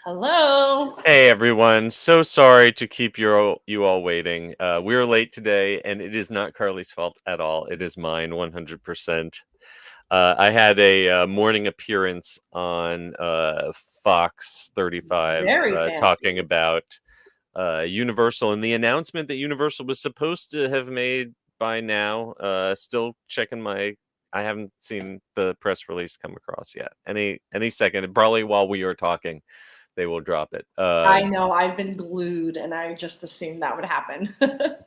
Hello. Hey everyone, so sorry to keep you all waiting. We're late today, and it is not Carly's fault at all. It is mine, 100%. I had a morning appearance on Fox 35 Very talking fancy. about Universal and the announcement that Universal was supposed to have made by now. Still checking I haven't seen the press release come across yet. Any second, probably while we are talking, they will drop it. I know I've been glued and I just assumed that would happen.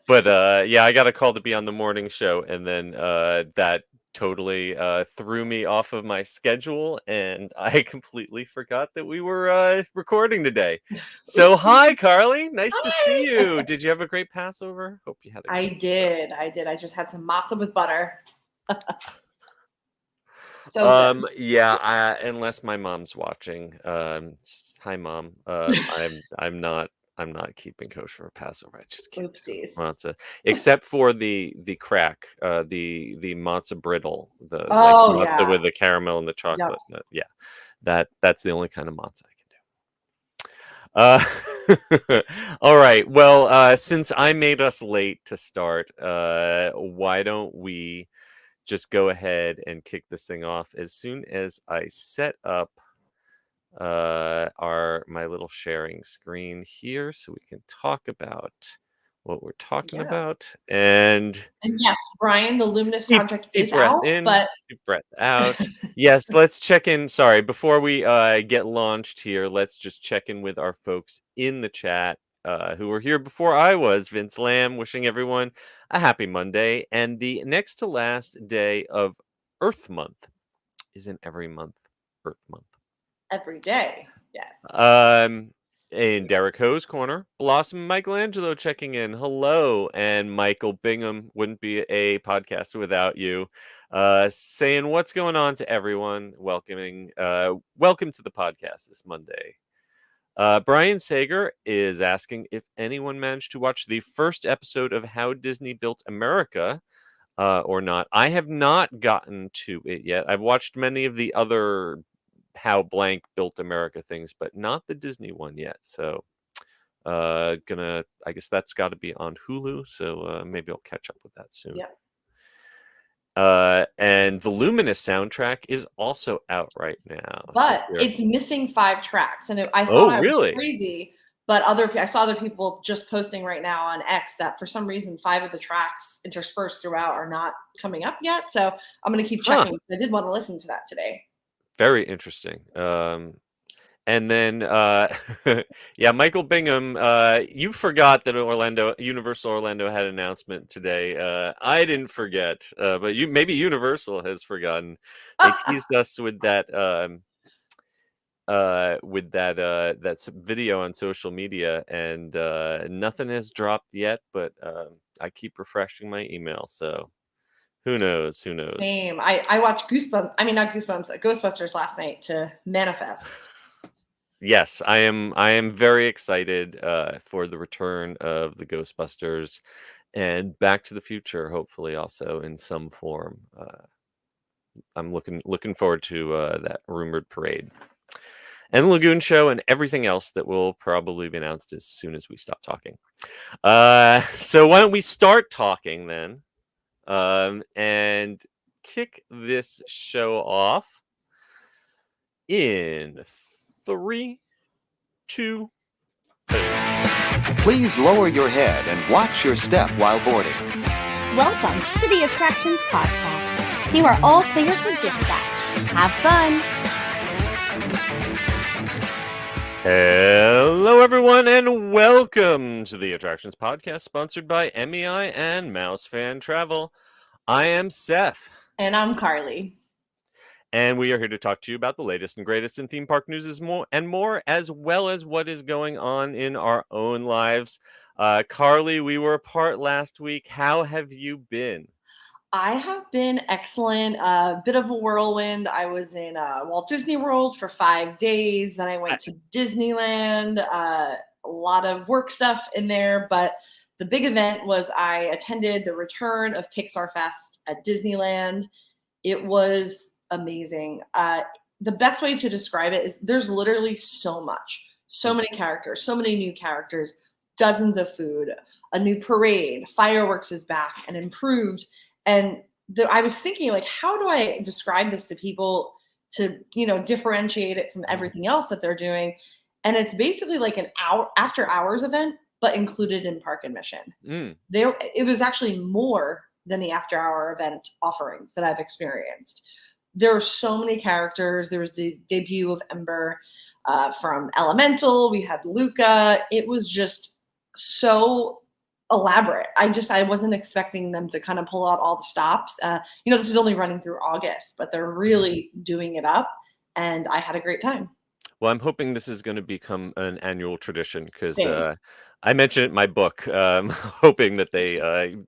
But yeah, I got a call to be on the morning show, and then that totally threw me off of my schedule, and I completely forgot that we were recording today. So hi, Oopsie. Carly, nice to see you. Hi. Did you have a great Passover? Hope you had a I great Passover. did. I just had some matzah with butter. So good. Yeah, unless my mom's watching. Hi mom. I'm not keeping kosher for Passover. I just can't do Oopsies. matzah, except for the crack, the matzah brittle, the like Oh matzah yeah. with the caramel and the Yep. chocolate. Yeah, that's the only kind of matzah I can do. All right. Well, since I made us late to start, why don't we just go ahead and kick this thing off as soon as I set up my little sharing screen here so we can talk about what we're talking Yeah. about. And yes, Brian, the Luminous deep soundtrack deep is breath out, in, but deep breath out. Yes, let's check in. Sorry, before we get launched here, let's just check in with our folks in the chat who were here before I was. Vince Lamb wishing everyone a happy Monday. And the next to last day of Earth Month. Isn't every month Earth Month? every day. Yes. In Derek Ho's corner, Blossom Michelangelo checking in. Hello, and Michael Bingham wouldn't be a podcast without you. Saying what's going on to everyone. Welcome to the podcast this Monday. Brian Sager is asking if anyone managed to watch the first episode of How Disney Built America or not. I have not gotten to it yet. I've watched many of the other How Blank Built America things, but not the Disney one yet. So I guess that's got to be on Hulu. So maybe I'll catch up with that soon. Yep. And the Luminous soundtrack is also out right now. But it's missing 5 tracks, and I thought Oh, I was really? crazy. But I saw other people just posting right now on X that for some reason 5 of the tracks interspersed throughout are not coming up yet. So I'm going to keep checking. I did want to listen to that today. Very interesting. And then, yeah, Michael Bingham, you forgot that Universal Orlando had an announcement today. I didn't forget, but maybe Universal has forgotten. They teased us with that video on social media, and nothing has dropped yet. But I keep refreshing my email, so who knows? Who knows? Same. I watched Goosebumps. I mean, not Goosebumps. Ghostbusters last night to manifest. Yes, I am very excited for the return of the Ghostbusters and Back to the Future, hopefully also in some form. I'm looking forward to that rumored parade. And the Lagoon Show and everything else that will probably be announced as soon as we stop talking. So why don't we start talking then and kick this show off in 3, 2. Please lower your head and watch your step while boarding. Welcome to the Attractions Podcast. You are all clear for dispatch. Have fun. Hello, everyone, and welcome to the Attractions Podcast, sponsored by MEI and MEI-Travel. I am Seth. And I'm Carly. And we are here to talk to you about the latest and greatest in theme park news and more, as well as what is going on in our own lives. Carly, we were apart last week. How have you been? I have been excellent. A bit of a whirlwind. I was in Walt Disney World for 5 days. Then I went to Disneyland. A lot of work stuff in there. But the big event was I attended the return of Pixar Fest at Disneyland. It was amazing. The best way to describe it is there's literally so much. So many characters, so many new characters, dozens of food, a new parade, fireworks is back and improved. And I was thinking, like, how do I describe this to people to, differentiate it from everything else that they're doing? And it's basically like an hour after hours event, but included in park admission. Mm. It was actually more than the after hour event offerings that I've experienced. There were so many characters. There was the debut of Ember from Elemental. We had Luca. It was just so elaborate. I wasn't expecting them to kind of pull out all the stops. This is only running through August, but they're really doing it up, and I had a great time. Well, I'm hoping this is going to become an annual tradition because Same. I mentioned it in my book, hoping that they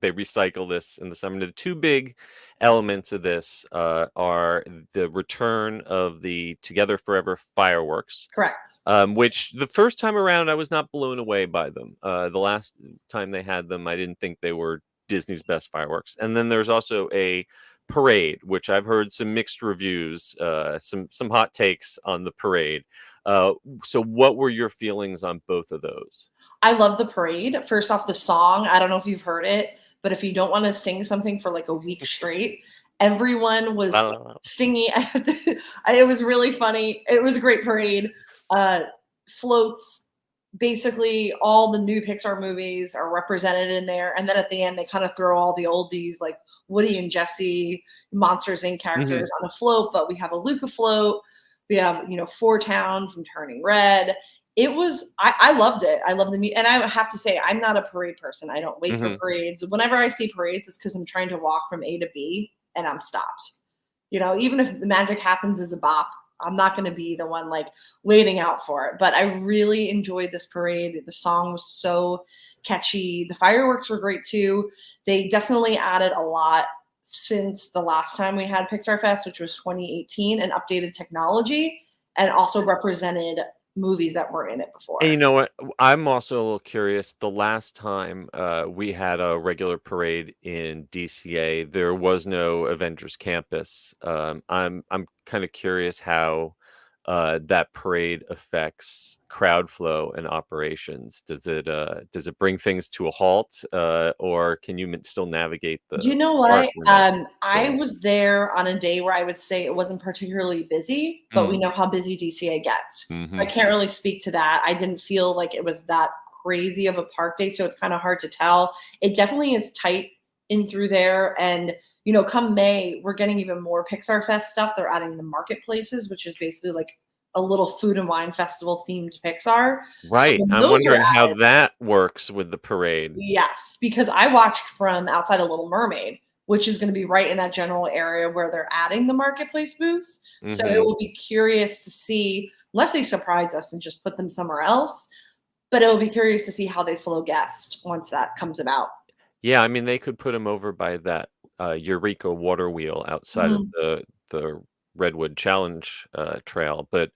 recycle this in the summer. The two big elements of this are the return of the Together Forever fireworks, Correct. which the first time around I was not blown away by them. The last time they had them, I didn't think they were Disney's best fireworks. And then there's also a parade, which I've heard some mixed reviews, some hot takes on the parade. So what were your feelings on both of those? I love the parade. First off, the song, I don't know if you've heard it, but if you don't want to sing something for like a week straight, everyone was La, la, la. singing. It was really funny. It was a great parade. Floats, basically all the new Pixar movies are represented in there. And then at the end, they kind of throw all the oldies like Woody and Jesse, Monsters Inc. characters on a float. But we have a Luca float. We have, Four Town from Turning Red. It was, I loved it. I love the music. And I have to say, I'm not a parade person. I don't wait for parades. Whenever I see parades, it's because I'm trying to walk from A to B and I'm stopped. Even if the magic happens as a bop, I'm not going to be the one like waiting out for it. But I really enjoyed this parade. The song was so catchy. The fireworks were great too. They definitely added a lot since the last time we had Pixar Fest, which was 2018, and updated technology and also represented movies that weren't in it before. And you know what? I'm also a little curious. The last time we had a regular parade in DCA, there was no Avengers Campus. I'm kind of curious how that parade affects crowd flow and operations. Does it bring things to a halt, or can you still navigate the? You know park what? when that's I going? was there on a day where I would say it wasn't particularly busy, but we know how busy DCA gets. So I Mhm. can't really speak to that. I didn't feel like it was that crazy of a park day, so it's kind of hard to tell. It definitely is tight in through there. And, come May, we're getting even more Pixar Fest stuff. They're adding the marketplaces, which is basically like a little food and wine festival themed Pixar. So Right. when I'm those are wondering how that works with the parade. Yes, because I watched from outside of Little Mermaid, which is going to be right in that general area where they're adding the marketplace booths. So it Mhm. will be curious to see, unless they surprise us and just put them somewhere else, but it will be curious to see how they flow guests once that comes about. Yeah, I mean, they could put him over by that, Eureka water wheel outside of Mhm. the Redwood Challenge, trail, but,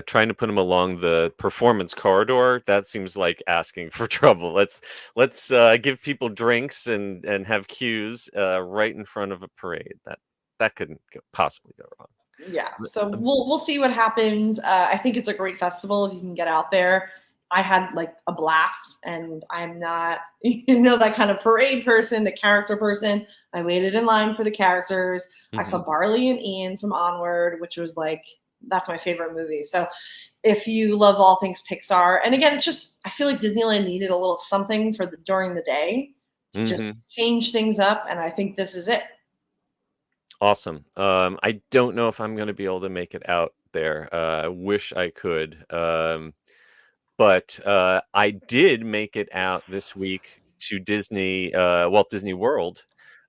trying to put him along the performance corridor, that seems like asking for trouble. Let's give people drinks and have queues, right in front of a parade. That couldn't possibly go wrong. Yeah, But, so we'll see what happens. I think it's a great festival if you can get out there. I had like a blast, and I'm not, that kind of parade person, the character person. I waited in line for the characters. I saw mhm. Barley and Ian from Onward, which was like, that's my favorite movie. So if you love all things Pixar, and again, it's just, I feel like Disneyland needed a little something during the day to just Mhm. change things up, and I think this is it. Awesome. I don't know if I'm gonna be able to make it out there. I wish I could. But I did make it out this week to Walt Disney World,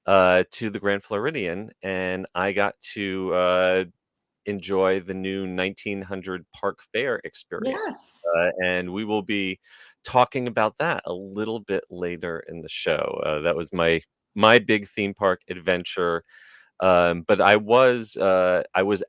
to the Grand Floridian, and I got to enjoy the new 1900 Park Fair experience. Yes. And we will be talking about that a little bit later in the show. That was my big theme park adventure, but I was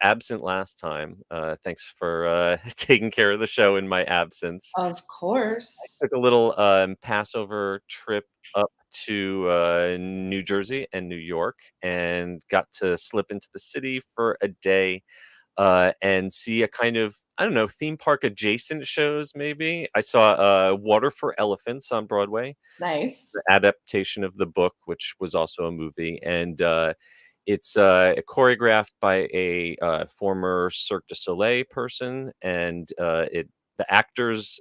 absent last time. Thanks for taking care of the show in my absence. Of course. Took a little Passover trip up to New Jersey and New York, and got to slip into the city for a day. and see a kind of, I don't know, theme park adjacent shows. Maybe I saw Water for Elephants on Broadway, Nice. the adaptation of the book, which was also a movie, and it's choreographed by a former Cirque du Soleil person, and the actors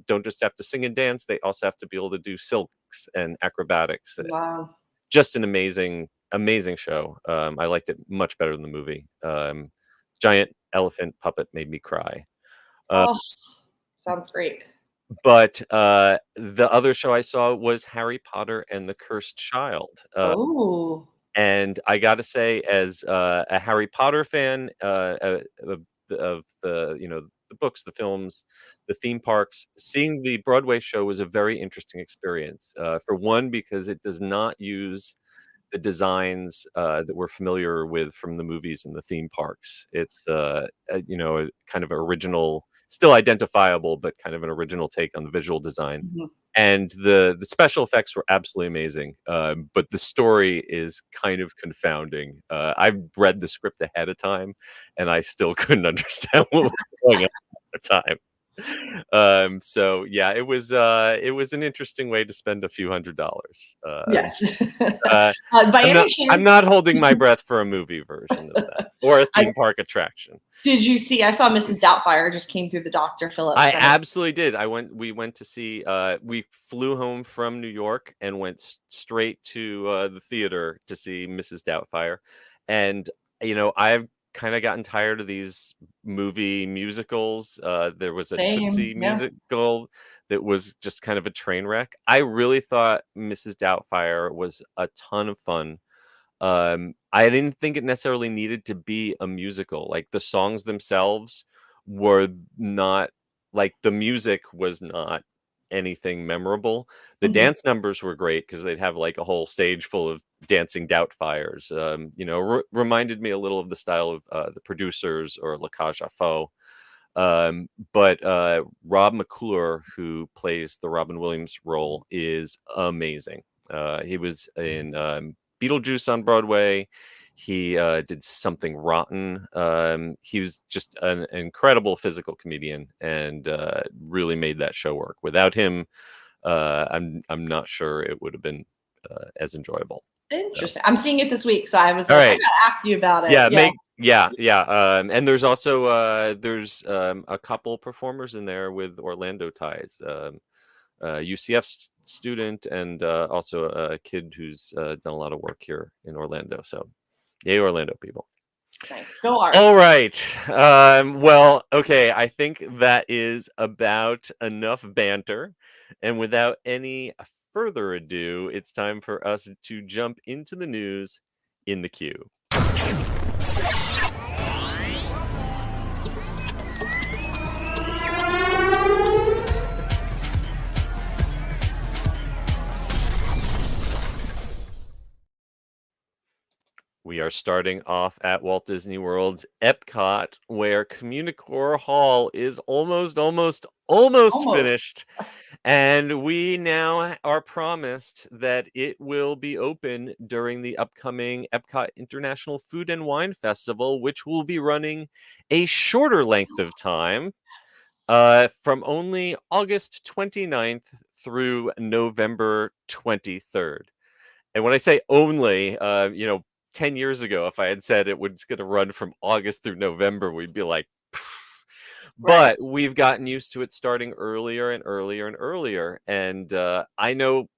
don't just have to sing and dance; they also have to be able to do silks and acrobatics. Wow. Just an amazing show. I liked it much better than the movie. Giant elephant puppet made me cry. Uh, Oh, sounds great. but the other show I saw was Harry Potter and the Cursed Child. Oh, And I gotta say, as a Harry Potter fan, of the, the books, the films, the theme parks, seeing the Broadway show was a very interesting experience. For one, because it does not use the designs that we're familiar with from the movies and the theme parks. It's a kind of original, still identifiable, but kind of an original take on the visual design. mhm. And the special effects were absolutely amazing, but the story is kind of confounding. I've read the script ahead of time, and I still couldn't understand what was going on at the time. So yeah, it was an interesting way to spend a few $100s. Yes. Uh, By I'm any not chance, I'm not holding my breath for a movie version of that or a theme park attraction. did you see? I saw Mrs. Doubtfire just came through the Dr. Phillips I Center. absolutely did. We went to see, we flew home from New York and went straight to the theater to see Mrs. Doubtfire. And, I've kind of gotten tired of these movie musicals. There was a Same. Tootsie Yeah. musical that was just kind of a train wreck. I really thought Mrs. Doubtfire was a ton of fun. I didn't think it necessarily needed to be a musical. Like the songs themselves were not, like the music was not anything memorable. The Mhm. dance numbers were great because they'd have like a whole stage full of dancing doubtfires. Reminded me a little of the style of the producers or La Cage aux Folles. But Rob McClure, who plays the Robin Williams role, is amazing. He was in Beetlejuice on Broadway. He did Something Rotten. He was just an incredible physical comedian and really made that show work. Without him, I'm not sure it would have been as enjoyable. So. Interesting. I'm seeing it this week, so I was All like, I right. gotta ask you about it. Yeah, Yeah. and there's also there's a couple performers in there with Orlando ties. UCF student and also a kid who's done a lot of work here in Orlando. So, yay, Orlando people. Nice. Go Arts. All right. Well, okay. I think that is about enough banter. And without any further ado, it's time for us to jump into the news in the queue. We are starting off at Walt Disney World's Epcot, where CommuniCore Hall is almost Almost. finished. And we now are promised that it will be open during the upcoming Epcot International Food and Wine Festival, which will be running a shorter length of time from only August 29th through November 23rd. And when I say only, 10 years ago, if I had said it was going to run from August through November, we'd be like, pfft. Right. But we've gotten used to it starting earlier and earlier and earlier. And I know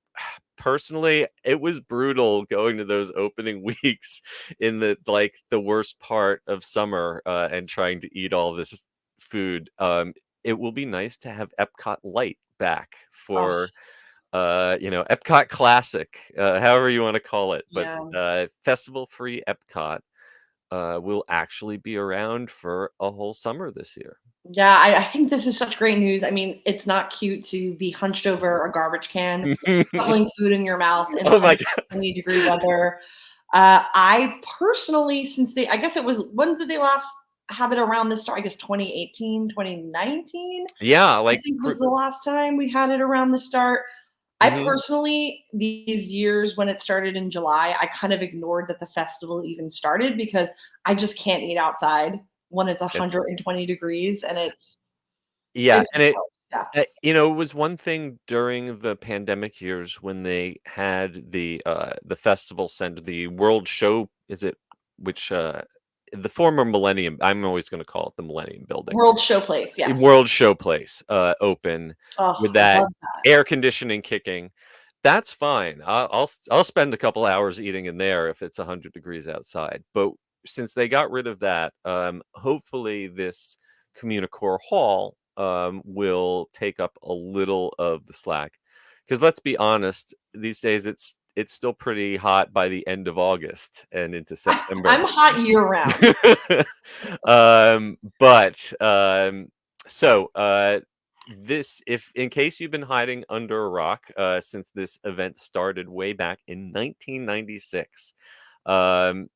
personally, it was brutal going to those opening weeks in the worst part of summer and trying to eat all this food. It will be nice to have Epcot Light back Oh, for Epcot Classic, however you want to call it. But yeah. festival free Epcot will actually be around for a whole summer this year. Yeah, I think this is such great news. I mean, it's not cute to be hunched over a garbage can, shoveling food in your mouth in Oh my God. 20-degree weather. I personally, I guess it was, when did they last have it around this start? I guess 2018, 2019, Yeah, I think was the last time we had it around the start. I personally, these years when it started in July, I kind of ignored that the festival even started because I just can't eat outside. when it's It's 120 degrees, and it's yeah, and wild. Yeah. it was one thing during the pandemic years when they had the festival center, the World Show, is it which the former Millennium, I'm always going to call it the Millennium Building. World Showplace, yes. World Showplace open Oh, with I that love that. air conditioning kicking. That's fine. I'll spend a couple hours eating in there if it's 100 degrees outside. But since they got rid of that, hopefully this CommuniCore Hall will take up a little of the slack. Because let's be honest, these days it's still pretty hot by the end of August and into September. I'm hot year round. But so this, if in case you've been hiding under a rock since this event started way back in 1996, boy,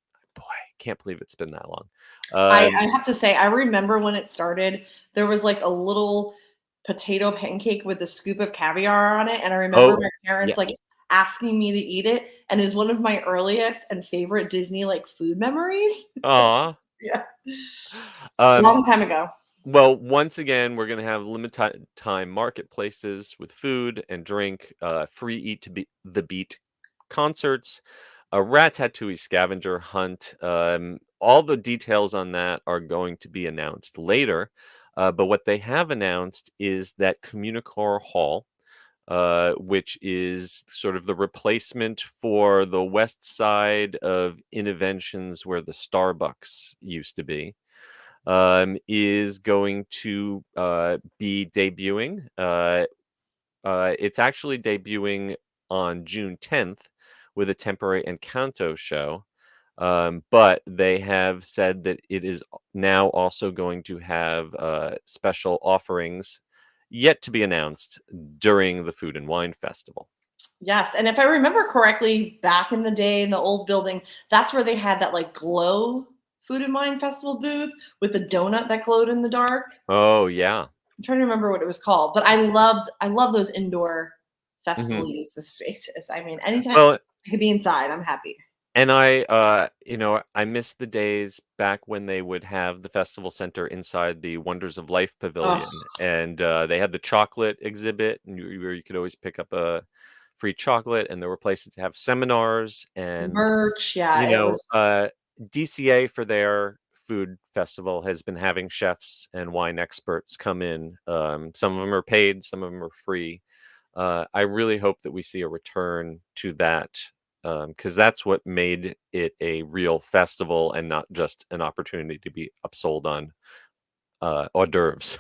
can't believe it's been that long. I have to say, I remember when it started, there was like a little potato pancake with a scoop of caviar on it, and I remember my parents like asking me to eat it, and it was one of my earliest and favorite Disney like food memories. Aw. Yeah, long time ago. Well, once again, we're going to have limited time marketplaces with food and drink, free eat to be the beat concerts, a Ratatouille scavenger hunt. All the details on that are going to be announced later. But what they have announced is that CommuniCore Hall, which is sort of the replacement for the west side of Innoventions where the Starbucks used to be, is going to be debuting. It's actually debuting on June 10th with a temporary Encanto show. But they have said that it is now also going to have special offerings yet to be announced during the Food and Wine Festival. Yes, and if I remember correctly, back in the day in the old building, that's where they had that like glow Food and Wine Festival booth with the donut that glowed in the dark. Oh yeah. I'm trying to remember what it was called, but I love those indoor festival use of spaces. I mean, anytime Well, I could be inside, I'm happy. and I miss the days back when they would have the festival center inside the Wonders of Life pavilion, and they had the chocolate exhibit, and where you could always pick up a free chocolate, and there were places to have seminars and Merch, yeah, it was. DCA for their food festival has been having chefs and wine experts come in. Some of them are paid, some of them are free. I really hope that we see a return to that, because that's what made it a real festival and not just an opportunity to be upsold on hors d'oeuvres.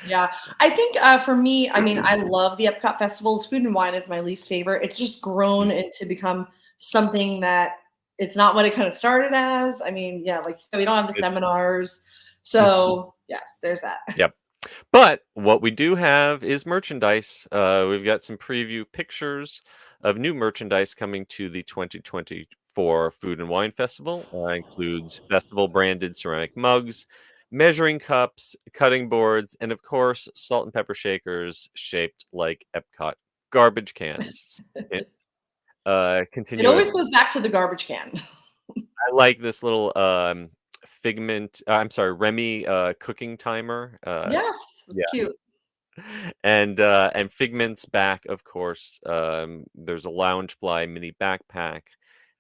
Yeah, I think for me, I mean, I love the Epcot festivals. Food and Wine is my least favorite. It's just grown into become something that it's not what it kind of started as. I mean, yeah, like we don't have the seminars, so yes, there's that. Yep. But what we do have is merchandise. We've got some preview pictures of new merchandise coming to the 2024 Food and Wine Festival. Includes festival branded ceramic mugs, measuring cups, cutting boards, and of course, salt and pepper shakers shaped like Epcot garbage cans. It Continue. always goes back to the garbage can. I like this little Figment. I'm sorry, Remy cooking timer. Yes, Yeah. cute. And Figment's back, of course. There's a Loungefly mini backpack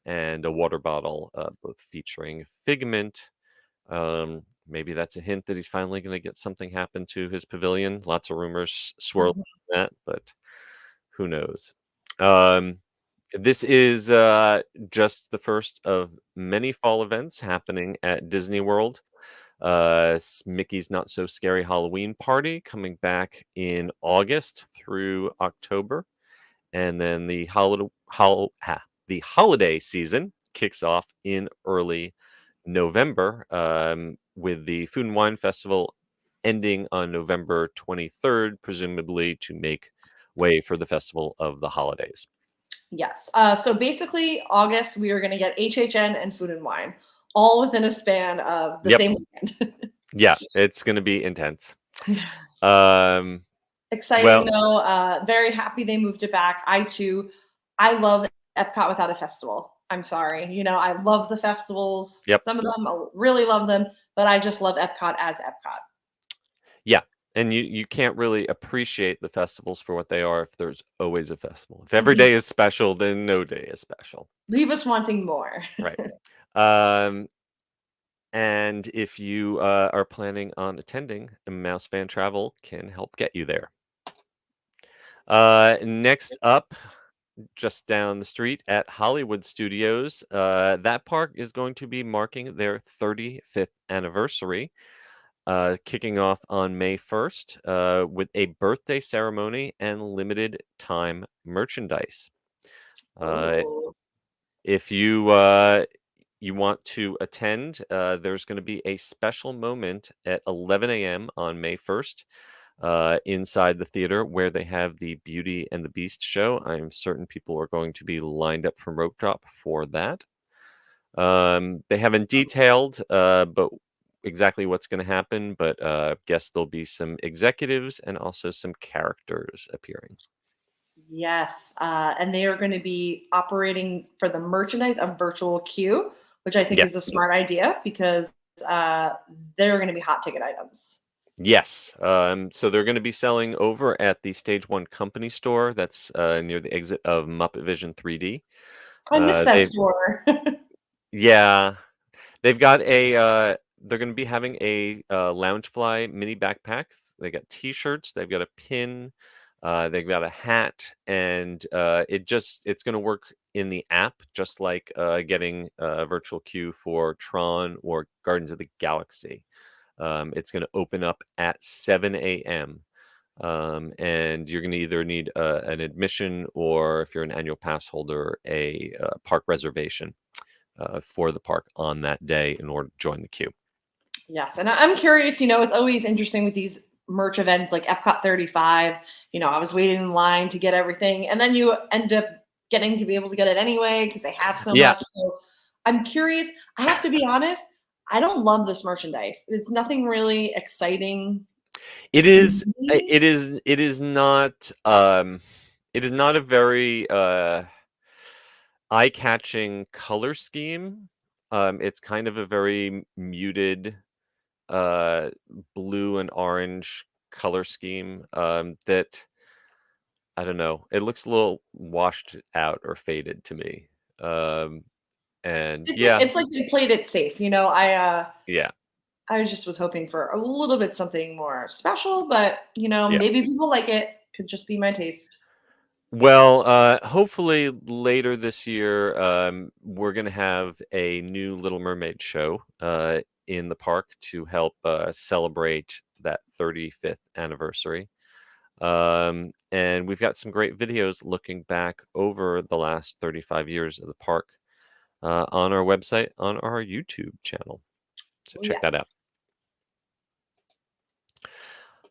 and a water bottle, both featuring Figment. Maybe that's a hint that he's finally going to get something happen to his pavilion. Lots of rumors swirling on that, but who knows? This is just the first of many fall events happening at Disney World. Mickey's Not So Scary Halloween Party coming back in August through October. And then the holiday season kicks off in early November, with the Food and Wine Festival ending on November 23rd, presumably to make way for the Festival of the Holidays. Yes. So basically, August we are going to get HHN and Food and Wine all within a span of the same weekend. Yeah, it's going to be intense. Exciting though. Very happy they moved it back. I love Epcot without a festival. I'm sorry. I love the festivals. Yep. Some of them, I really love them, but I just love Epcot as Epcot. Yeah. And you can't really appreciate the festivals for what they are if there's always a festival. If every day is special, then no day is special. Leave us wanting more. Right. Um, and if you are planning on attending, Mouse Fan Travel can help get you there. Next up, just down the street at Hollywood Studios, that park is going to be marking their 35th anniversary, kicking off on May 1st with a birthday ceremony and limited time merchandise. Ooh. If you want to attend, there's going to be a special moment at 11 a.m. on May 1st inside the theater where they have the Beauty and the Beast show. I'm certain people are going to be lined up from rope drop for that. They haven't detailed but exactly what's going to happen, but guess there'll be some executives and also some characters appearing. Yes, and they are going to be operating for the merchandise a virtual queue, which I think is a Yes. smart idea because they're going to be hot ticket items. Yes. So they're going to be selling over at the Stage One Company store that's near the exit of Muppet Vision 3D. I miss that They store. Yeah, they've got a. They're going to be having a Loungefly mini backpack. They got T-shirts. They've got a pin. They've got a hat, and it's going to work in the app, just like getting a virtual queue for Tron or Guardians of the Galaxy. It's going to open up at 7 a.m. And you're going to either need an admission or, if you're an annual pass holder, a park reservation for the park on that day in order to join the queue. Yes, and I'm curious. It's always interesting with these merch events like Epcot 35. I was waiting in line to get everything, and then you end up getting to be able to get it anyway because they have so Yeah. much. So I'm curious. I have to be honest. I don't love this merchandise. It's nothing really exciting. It is. Me. It is. It is not. It is not a very eye-catching color scheme. It's kind of a very muted blue and orange color scheme that I don't know. It looks a little washed out or faded to me. And yeah, It's like they played it safe. yeah, I just was hoping for a little bit something more special, but yeah. maybe people like it. Could just be my taste. Well, hopefully later this year, we're going to have a new Little Mermaid show in the park to help celebrate that 35th anniversary. And we've got some great videos looking back over the last 35 years of the park on our website, on our YouTube channel. So check that out.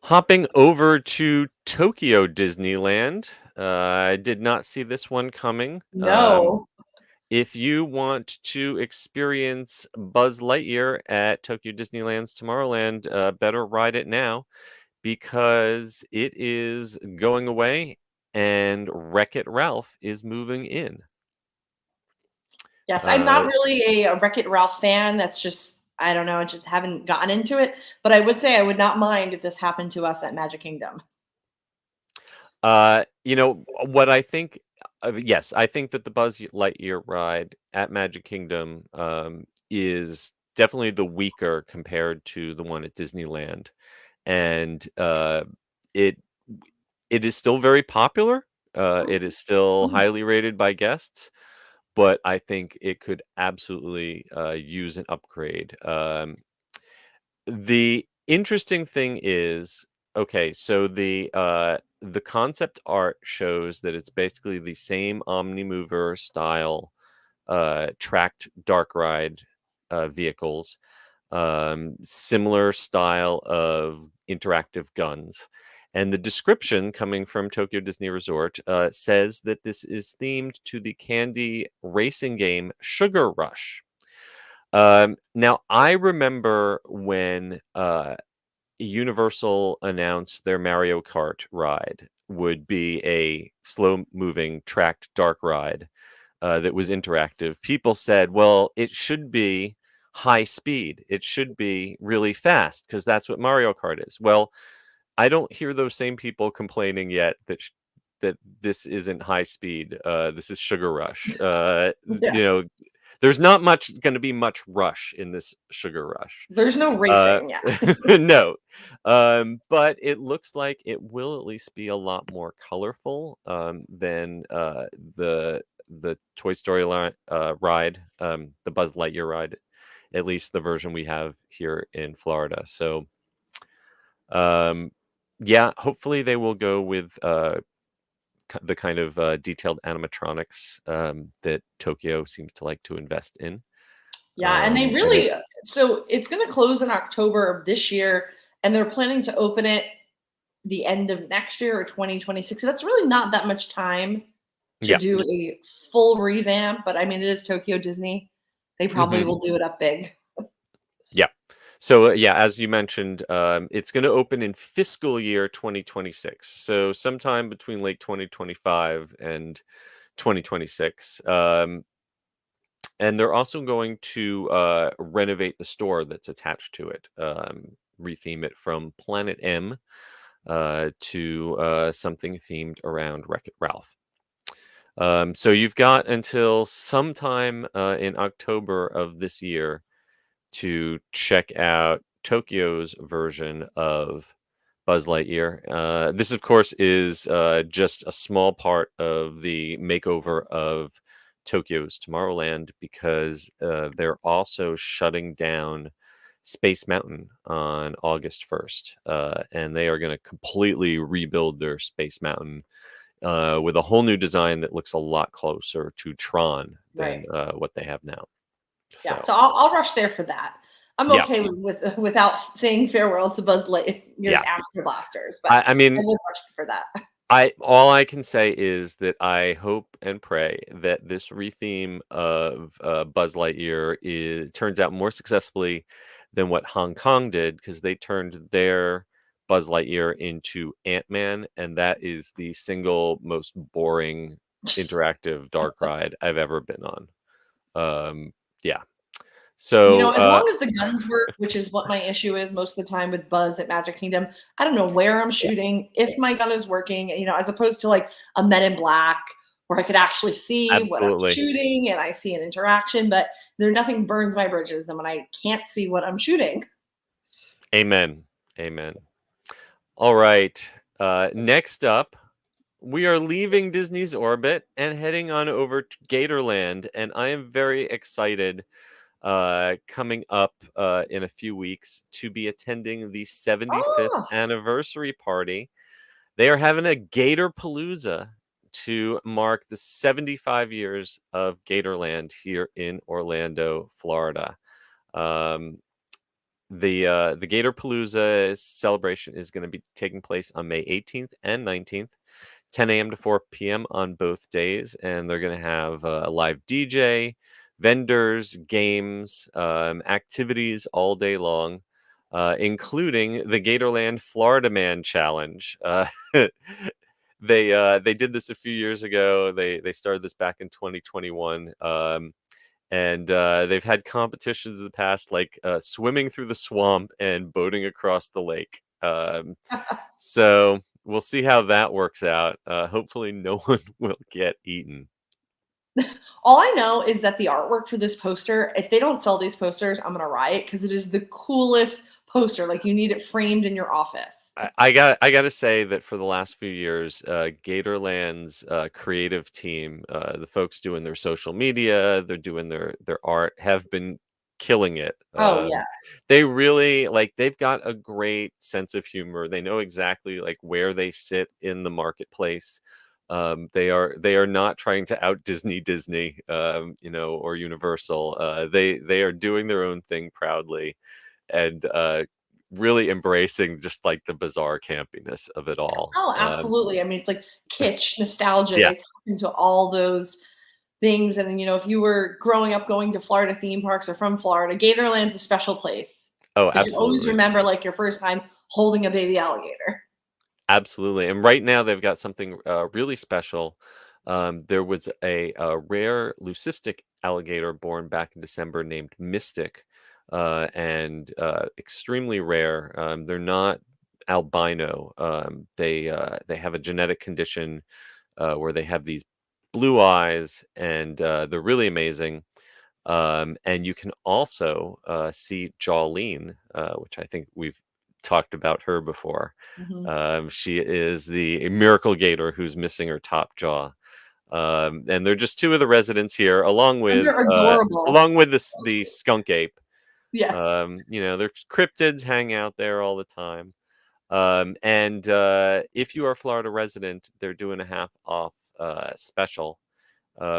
Hopping over to Tokyo Disneyland. I did not see this one coming. No. If you want to experience Buzz Lightyear at Tokyo Disneyland's Tomorrowland, better ride it now because it is going away and Wreck-It Ralph is moving in. Yes, I'm not really a Wreck-It Ralph fan. That's just, I don't know, I just haven't gotten into it. But I would say I would not mind if this happened to us at Magic Kingdom. What I think, yes, I think that the Buzz Lightyear ride at Magic Kingdom is definitely the weaker compared to the one at Disneyland. And it is still very popular. It is still highly rated by guests, but I think it could absolutely use an upgrade. The interesting thing is, okay, so the concept art shows that it's basically the same Omnimover style tracked dark ride vehicles, similar style of interactive guns. And the description coming from Tokyo Disney Resort says that this is themed to the candy racing game Sugar Rush. Now, I remember when Universal announced their Mario Kart ride would be a slow-moving tracked dark ride that was interactive, people said, well, it should be high speed. It should be really fast because that's what Mario Kart is. Well, I don't hear those same people complaining yet that this isn't high speed. This is Sugar Rush. Yeah. There's not going to be much rush in this Sugar Rush. There's no racing. Yeah. No. But it looks like it will at least be a lot more colorful than the Toy Story ride, the Buzz Lightyear ride, at least the version we have here in Florida. So, yeah, hopefully they will go with the kind of detailed animatronics that Tokyo seems to like to invest in. Yeah, and they really so it's going to close in October of this year, and they're planning to open it the end of next year or 2026. So that's really not that much time to do a full revamp, but I mean, it is Tokyo Disney. They probably will do it up big. Yeah. So, as you mentioned, it's going to open in fiscal year 2026. So sometime between late 2025 and 2026. And they're also going to renovate the store that's attached to it, retheme it from Planet M to something themed around Wreck-It Ralph. So you've got until sometime in October of this year to check out Tokyo's version of Buzz Lightyear. This, of course, is just a small part of the makeover of Tokyo's Tomorrowland, because they're also shutting down Space Mountain on August 1st. And they are going to completely rebuild their Space Mountain with a whole new design that looks a lot closer to Tron than what they have now. Yeah, so I'll rush there for that. I'm okay without saying farewell to Buzz Lightyear's Astro Blasters, but I will rush for that. All I can say is that I hope and pray that this retheme of Buzz Lightyear turns out more successfully than what Hong Kong did, because they turned their Buzz Lightyear into Ant-Man, and that is the single most boring interactive dark ride I've ever been on. So as long as the guns work, which is what my issue is most of the time with Buzz at Magic Kingdom, I don't know where I'm shooting, if my gun is working, as opposed to like a Men in Black where I could actually see what I'm shooting and I see an interaction, but nothing burns my bridges than when I can't see what I'm shooting. Amen. All right. Next up, we are leaving Disney's orbit and heading on over to Gatorland, and I am very excited coming up in a few weeks to be attending the 75th anniversary party. They are having a Gatorpalooza to mark the 75 years of Gatorland here in Orlando, Florida. The Gatorpalooza celebration is going to be taking place on May 18th and 19th, 10 a.m. to 4 p.m. on both days, and they're going to have a live DJ, vendors, games, activities all day long, including the Gatorland Florida Man Challenge. They did this a few years ago. They started this back in 2021. And they've had competitions in the past, like swimming through the swamp and boating across the lake. So we'll see how that works out. Hopefully no one will get eaten. All I know is that the artwork for this poster, if they don't sell these posters, I'm going to riot, because it is the coolest poster. Like, you need it framed in your office. I got to say that for the last few years, Gatorland's creative team, the folks doing their social media, they're doing their art, have been killing it. They really, they've got a great sense of humor. They know exactly where they sit in the marketplace. They are not trying to out Disney, or Universal. They are doing their own thing proudly, and really embracing just the bizarre campiness of it all. Oh, absolutely. I mean, it's like kitsch, nostalgia. They tap into all those things. And then, if you were growing up going to Florida theme parks or from Florida, Gatorland's a special place. Oh, absolutely. You always remember your first time holding a baby alligator. Absolutely. And right now they've got something really special There was a rare leucistic alligator born back in December named Mystic, and extremely rare. They're not albino. They have a genetic condition where they have these blue eyes, and they're really amazing. And you can also see Jolene, which I think we've talked about her before. Mhm. She is the miracle gator who's missing her top jaw. And they're just two of the residents here, along And with they're adorable. the skunk ape. Yeah. Their cryptids hang out there all the time. And if you are a Florida resident, they're doing a half off special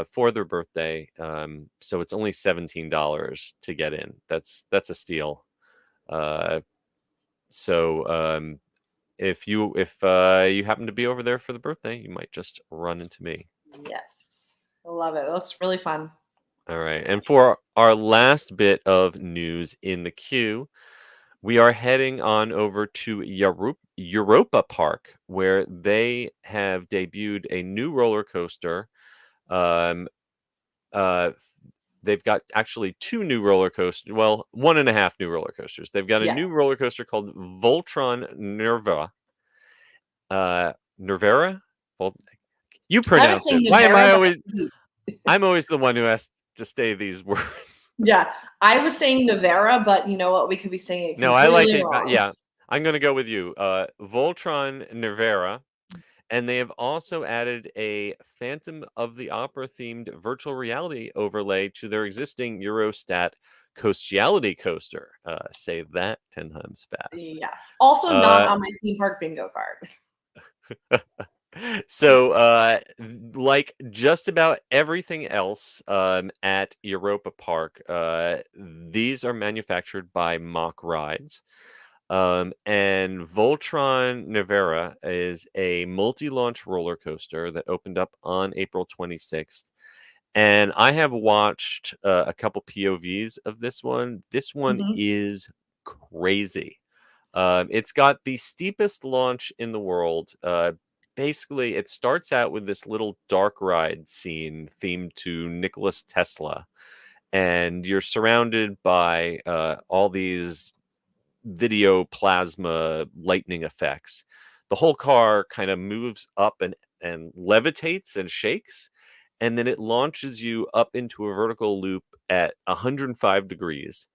for their birthday. So it's only $17 to get in. That's a steal. So if you happen to be over there for the birthday, you might just run into me. Yes. I love it. It looks really fun. All right. And for our last bit of news in the queue, we are heading on over to Europa-Park, where they have debuted a new roller coaster. Um, uh, they've got actually two new roller coasters. Well, 1.5 new roller coasters. They've got a Yeah. new roller coaster called Voltron Nevera. Nevera? You I was pronounce it. saying Why am I Nevera, but always? I'm always the one who has to say these words. yeah. I was saying Nevera, but you know what? We could be saying it No, I like completely it. wrong. Yeah, I'm gonna go with you. Voltron Nevera, and they have also added a Phantom of the Opera themed virtual reality overlay to their existing Eurostat Coastiality coaster. Say that 10 times fast. Yeah. Also not on my theme park bingo card. So, like just about everything else at Europa-Park, these are manufactured by Mock Rides. And Voltron Nevera is a multi-launch roller coaster that opened up on April 26th. And I have watched a couple POVs of this one. This one Mhm. is crazy. It's got the steepest launch in the world. Basically, it starts out with this little dark ride scene themed to Nikola Tesla. And you're surrounded by all these video plasma lightning effects. The whole car kind of moves up and levitates and shakes, and then it launches you up into a vertical loop at 105 degrees.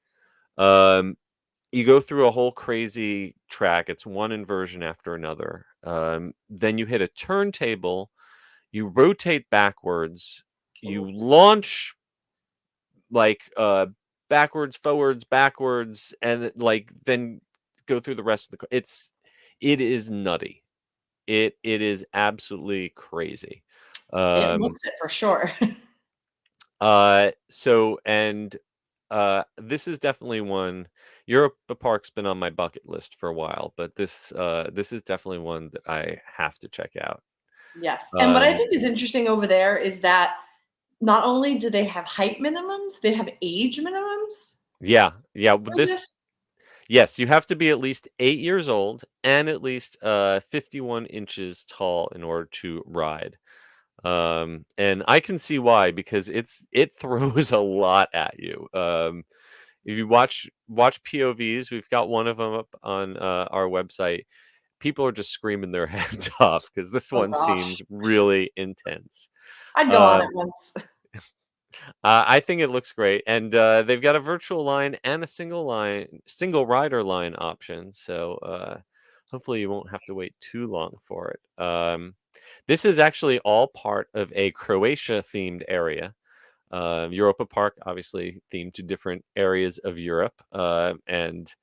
You go through a whole crazy track. It's one inversion after another. Then you hit a turntable, you rotate backwards, you launch like backwards, forwards, backwards, and then go through the rest of the it is nutty. It is absolutely crazy. It looks it for sure. This is definitely one. Europa-Park's been on my bucket list for a while, but this is definitely one that I have to check out. Yes. And what I Um, think is interesting over there is that not only do they have height minimums, they have age minimums yeah, but for this this. yes, you have to be at least 8 years old and at least 51 inches tall in order to ride. And I can see why, because it throws a lot at you. If you watch POVs, we've got one of them up on our website. People are just screaming their heads off because this Oh one gosh. seems really intense. I'd go on Um, it once. I think it looks great, and they've got a virtual line and a single rider line option. So hopefully you won't have to wait too long for it. This is actually all part of a Croatia themed area. Europa-Park, obviously themed to different areas of Europe, and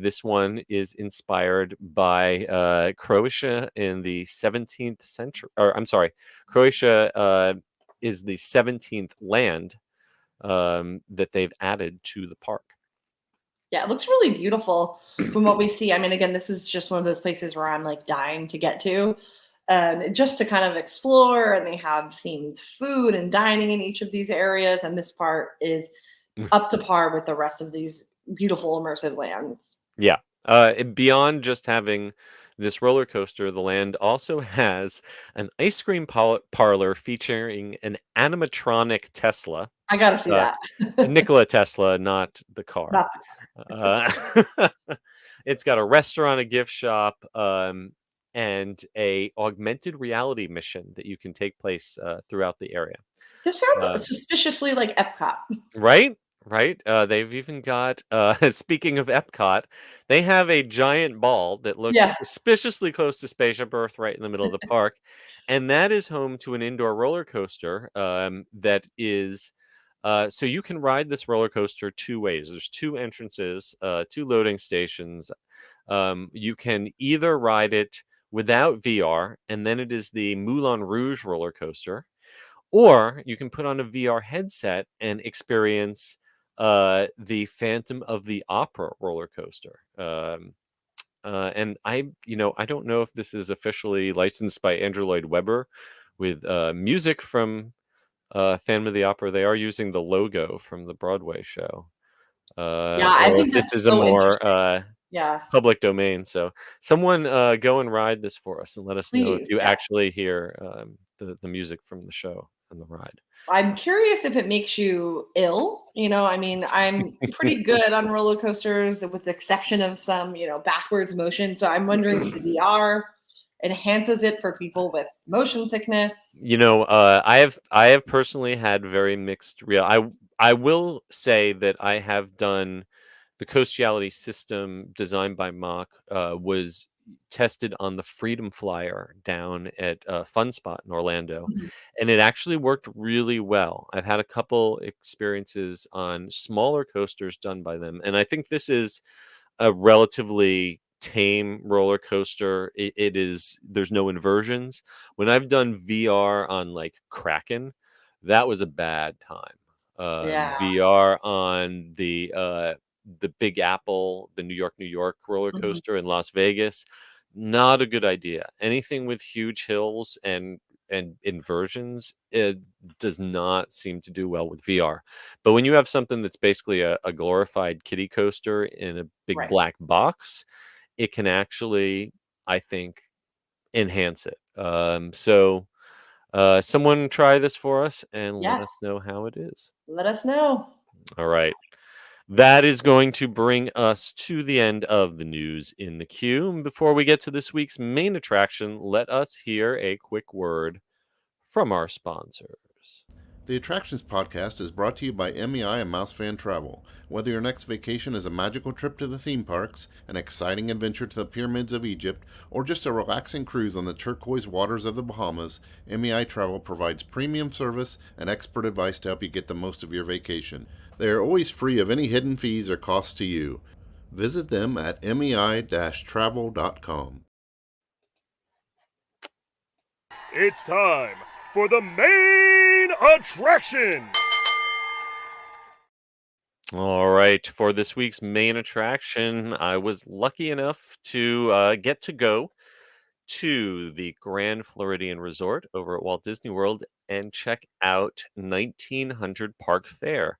this one is inspired by Croatia in the 17th century. Or I'm sorry, Croatia is the 17th land that they've added to the park. Yeah, it looks really beautiful from what we see. I mean, again, this is just one of those places where I'm like dying to get to. And just to kind of explore, and they have themed food and dining in each of these areas. And this part is up to par with the rest of these beautiful immersive lands. Yeah. Beyond just having this roller coaster, the land also has an ice cream parlor featuring an animatronic Tesla. I gotta see Uh, that. Nikola Tesla, not the car. Not Uh, it's got a restaurant, a gift shop, and a augmented reality mission that you can take place throughout the area. This Uh, sounds suspiciously like Epcot. right, right. They've even got. Speaking of Epcot, they have a giant ball that looks Yeah. suspiciously close to Spaceship Earth, right in the middle of the park, and that is home to an indoor roller coaster that is. So you can ride this roller coaster two ways. There's two entrances, two loading stations. You can either ride it without VR, and then it is the Moulin Rouge roller coaster, or you can put on a VR headset and experience the Phantom of the Opera roller coaster. And I don't know if this is officially licensed by Andrew Lloyd Webber with music from Phantom of the Opera. They are using the logo from the Broadway show. Yeah, I Or if think this that's is a so more interesting. Yeah, public domain. So someone go and ride this for us and let us know if please. you Yeah. actually hear the music from the show and the ride. I'm curious if it makes you ill. I mean, I'm pretty good on roller coasters with the exception of some, backwards motion. So I'm wondering if the VR enhances it for people with motion sickness. I have personally had very mixed real. I will say that I have done the coastiality system designed by Mach was tested on the Freedom Flyer down at Fun Spot in Orlando, Mhm. and it actually worked really well. I've had a couple experiences on smaller coasters done by them, and I think this is a relatively tame roller coaster. It is there's no inversions. When I've done VR on like Kraken, that was a bad time. Yeah. VR on the Big Apple, the New York roller Mhm. coaster in Las Vegas, not a good idea. Anything with huge hills and inversions, it does not seem to do well with VR. But when you have something that's basically a glorified kiddie coaster in a big Right. black box, it can actually, I think, enhance it. Someone try this for us and let Yes. us know how it is. Let us know. All right. That is going to bring us to the end of the news in the queue. And before we get to this week's main attraction, let us hear a quick word from our sponsors. The Attractions Podcast is brought to you by MEI and MEI-Travel. Whether your next vacation is a magical trip to the theme parks, an exciting adventure to the pyramids of Egypt, or just a relaxing cruise on the turquoise waters of the Bahamas, MEI-Travel provides premium service and expert advice to help you get the most of your vacation. They are always free of any hidden fees or costs to you. Visit them at mei-travel.com. It's time for the main attraction. All right. For this week's main attraction, I was lucky enough to get to go to the Grand Floridian Resort over at Walt Disney World and check out 1900 Park Fair,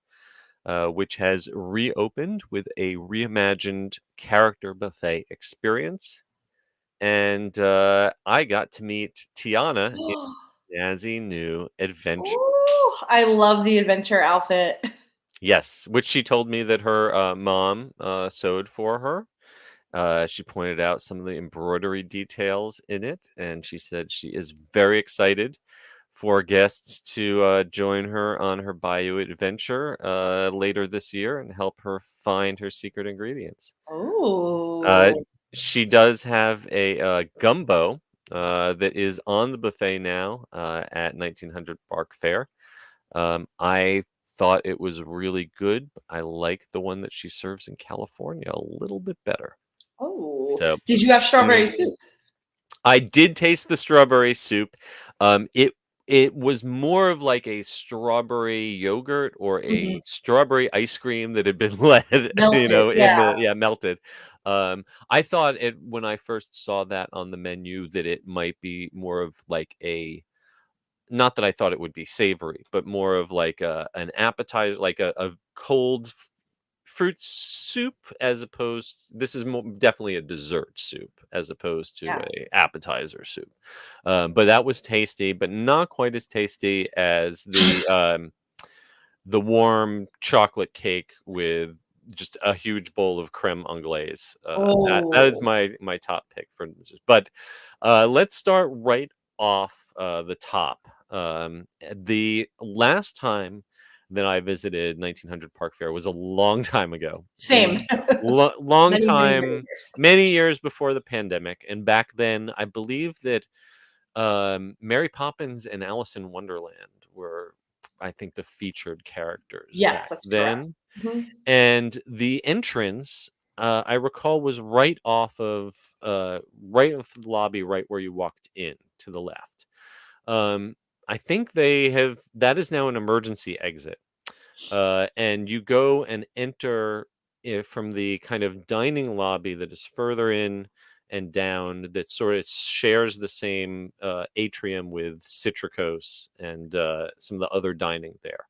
which has reopened with a reimagined character buffet experience. And I got to meet Tiana in Jazzy New Adventure. Ooh, I love the adventure outfit. Yes, which she told me that her mom sewed for her. She pointed out some of the embroidery details in it, and she said she is very excited for guests to join her on her Bayou adventure later this year and help her find her secret ingredients. Uh, Oh. she does have a gumbo that is on the buffet now at 1900 Park Fair. I thought it was really good, but I like the one that she serves in California a little bit better. Oh. So Did you have mm, strawberry soup? I did taste the strawberry soup. It was more of like a strawberry yogurt or Mhm. a strawberry ice cream that had been let, Melted. in Yeah. melted. I thought it when I first saw that on the menu that it might be more of like a not that I thought it would be savory, but more of like an appetizer, like a cold fruit soup as opposed. This is definitely a dessert soup as opposed to Yeah. a appetizer soup. But that was tasty, but not quite as tasty as the warm chocolate cake with just a huge bowl of creme anglaise. That is Oh, my top pick for this. But let's start right off the top. The last time that I visited 1900 Park Fair was a long time ago. same. Long Many, many, many time, years. many years before the pandemic. And back then, I believe that Mary Poppins and Alice in Wonderland were, I think, the featured characters Yes, back that's correct. then. Mhm. And the entrance, I recall, was right off of the lobby, right where you walked in to the left. I think that is now an emergency exit. And you go and enter from the kind of dining lobby that is further in and down, that sort of shares the same atrium with Citricos and some of the other dining there.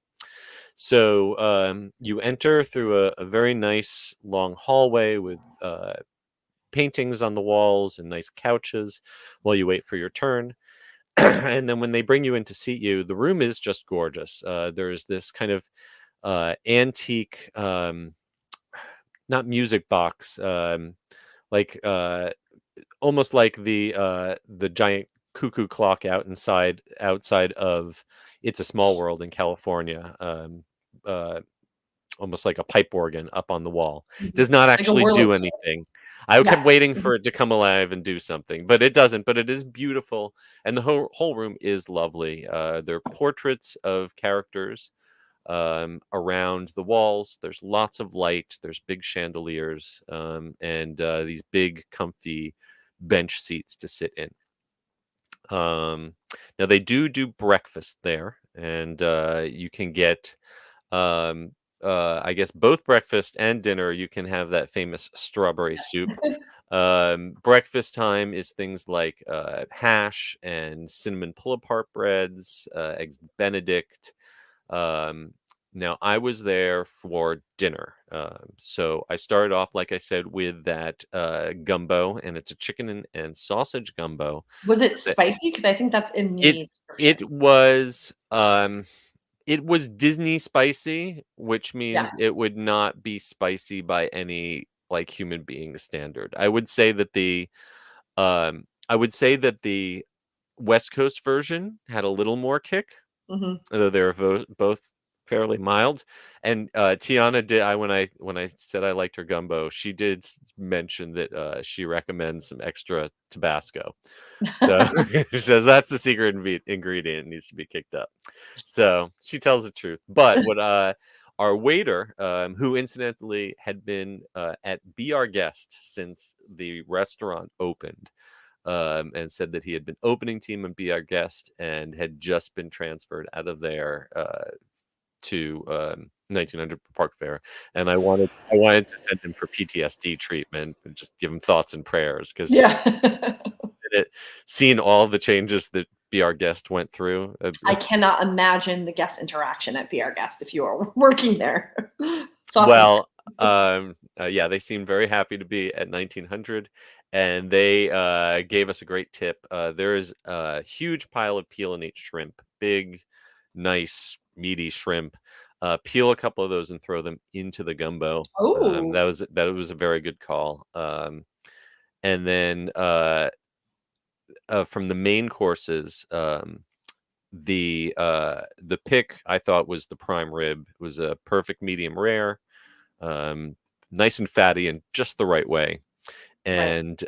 So you enter through a very nice long hallway with paintings on the walls and nice couches while you wait for your turn. And then when they bring you in to seat you, the room is just gorgeous. There's this kind of antique, not music box, like almost like the giant cuckoo clock outside of It's a Small World in California. Uh, Almost like a pipe organ up on the wall. Does Mhm. not Like a actually do whirlpool. anything. I kept Yes. waiting Mhm. for it to come alive and do something, but it doesn't. But it is beautiful, and the whole room is lovely. There are portraits of characters around the walls. There's lots of light. There's big chandeliers, and these big, comfy bench seats to sit in. Now they do breakfast there, and you can get, um, I guess, both breakfast and dinner. You can have that famous strawberry soup. Breakfast time is things like hash and cinnamon pull-apart breads, eggs Benedict. Um, Now I was there for dinner, so I started off, like I said, with that gumbo, and it's a chicken and sausage gumbo. Was it That spicy? Because I think that's in it the it description. was it was Disney spicy, which Yeah. means it would not be spicy by any like human being standard. I would say that the West Coast version had a little more kick, Mhm. although they're both fairly mild. And Tiana did. When I said I liked her gumbo, she did mention that she recommends some extra Tabasco. So she says that's the secret ingredient. It needs to be kicked up. So she tells the truth. But what our waiter, who incidentally had been at Be Our Guest since the restaurant opened, and said that he had been opening team and Be Our Guest and had just been transferred out of there to 1900 Park Fair, and I wanted to send him for PTSD treatment and just give him thoughts and prayers because Yeah. seeing all the changes that Be Our Guest went through. I cannot imagine the guest interaction at Be Our Guest if you are working there. It's awesome. Well, yeah, they seemed very happy to be at 1900, and they gave us a great tip. There is a huge pile of peel and eat shrimp, big, nice, meaty shrimp. Peel a couple of those and throw them into the gumbo. Oh, That was a very good call. And then from the main courses, the pick I thought was the prime rib. It was a perfect medium rare, um, nice and fatty in just the right way. right. And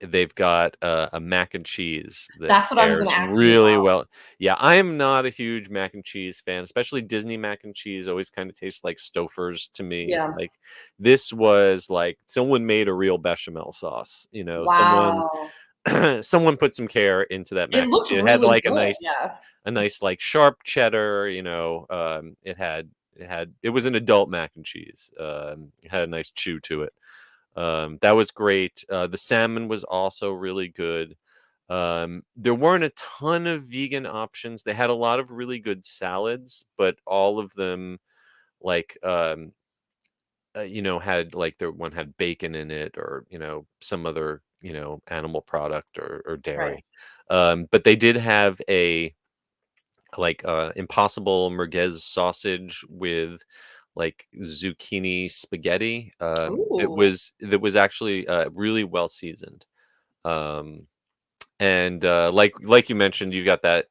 they've got a mac and cheese that That's what I was going pairs to ask you really about. well. Yeah, I am not a huge mac and cheese fan, especially Disney mac and cheese. Always kind of tastes like Stouffer's to me. Yeah. Like this was like someone made a real bechamel sauce. Someone Wow. someone put some care into that It mac and looks cheese. It had really like a good. nice, Yeah. a nice like sharp cheddar. It was an adult mac and cheese. It had a nice chew to it. That was great. The salmon was also really good. There weren't a ton of vegan options. They had a lot of really good salads, but all of them like had like the one had bacon in it, or some other animal product or Right. dairy. But they did have a like impossible merguez sausage with like zucchini spaghetti, Ooh. that was actually really well seasoned. um and like you mentioned, you got that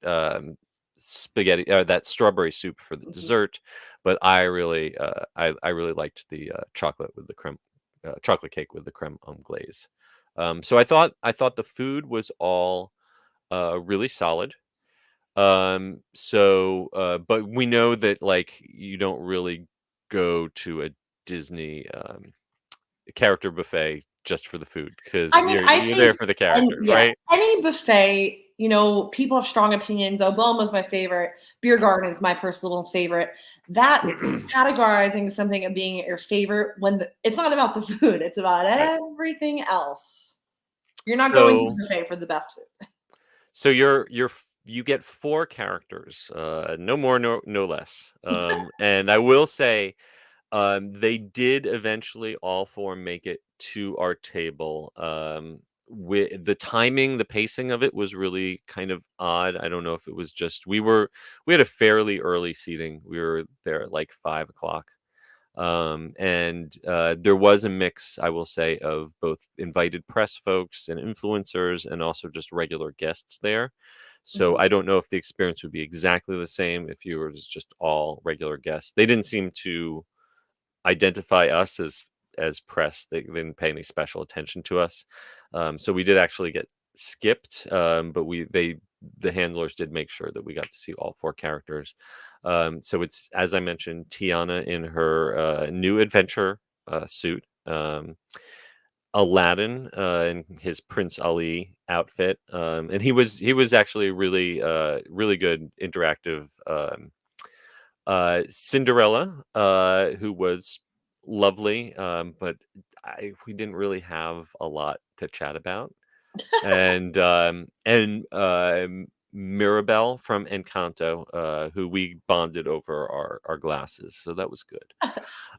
spaghetti, that strawberry soup for the Mhm. dessert. But I really I really liked the chocolate with the creme, chocolate cake with the creme glaze. So I thought the food was all really solid. But we know that like you don't really go to a Disney character buffet just for the food, because I mean, I you're there think, for the and characters, yeah, right? any buffet, people have strong opinions. Obama's my favorite. Beer garden is my personal favorite. That categorizing something of being your favorite when it's not about the food, it's about Right. everything else. You're not going to So the buffet for the best food. so you get four characters, no more, no less. And I will say, they did eventually all four make it to our table. With the timing, the pacing of it was really kind of odd. I don't know if it was just we had a fairly early seating. We were there at like 5 o'clock. And there was a mix, I will say, of both invited press folks and influencers, and also just regular guests there. So Mhm. I don't know if the experience would be exactly the same if you were just all regular guests. They didn't seem to identify us as press. They didn't pay any special attention to us. So we did actually get skipped, but the handlers did make sure that we got to see all four characters. So it's, as I mentioned, Tiana in her new adventure suit, Aladdin in his Prince Ali outfit, and he was actually really good interactive. Cinderella, who was lovely, but we didn't really have a lot to chat about. And Mirabelle from Encanto, who we bonded over our glasses, so that was good.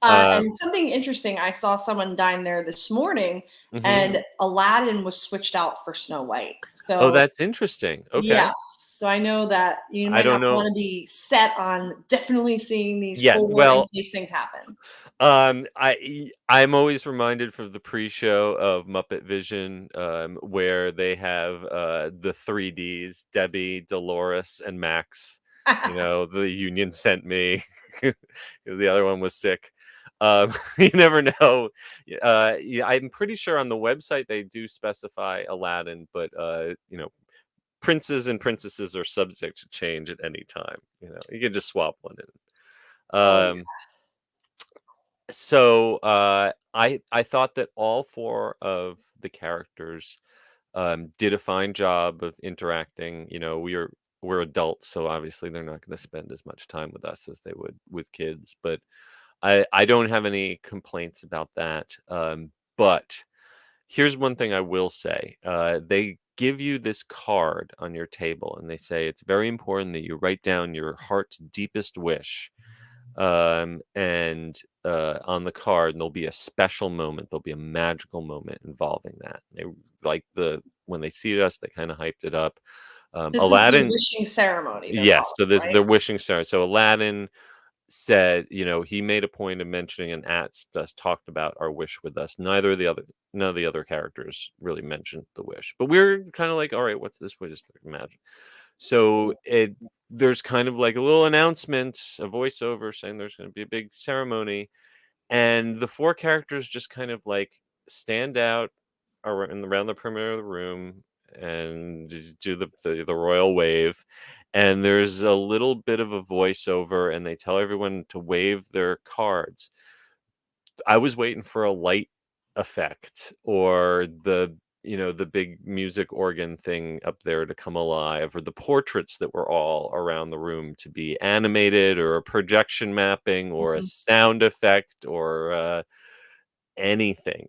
And something interesting, I saw someone dine there this morning, Mhm. and Aladdin was switched out for Snow White. Oh, So that's interesting. Okay. yes. So I know that you I might don't not know. want to be set on definitely seeing these Yeah, four in well, case things happen. I'm always reminded from the pre-show of Muppet Vision, where they have the 3Ds, Debbie, Dolores, and Max. The union sent me. The other one was sick. You never know. Yeah, I'm pretty sure on the website they do specify Aladdin, but princes and princesses are subject to change at any time. You can just swap one in. Oh yeah. So I thought that all four of the characters did a fine job of interacting. We're adults, so obviously they're not going to spend as much time with us as they would with kids. But I don't have any complaints about that. But here's one thing I will say: they give you this card on your table, and they say it's very important that you write down your heart's deepest wish. And on the card, there'll be a special moment. There'll be a magical moment involving that. They like when they see us, they kind of hyped it up. This is the Aladdin, wishing ceremony they're yes. So calling, this right? they're wishing star. So Aladdin said, he made a point of mentioning, and asked us, talked about our wish with us. None of the other characters really mentioned the wish, but we're kind of like, all right, what's this wish? Imagine. So there's kind of like a little announcement, a voiceover saying there's going to be a big ceremony, and the four characters just kind of like stand out around the perimeter of the room and do the royal wave. And there's a little bit of a voiceover, and they tell everyone to wave their cards. I was waiting for a light effect, or the big music organ thing up there to come alive, or the portraits that were all around the room to be animated, or a projection mapping, or a Mhm. sound effect, or anything.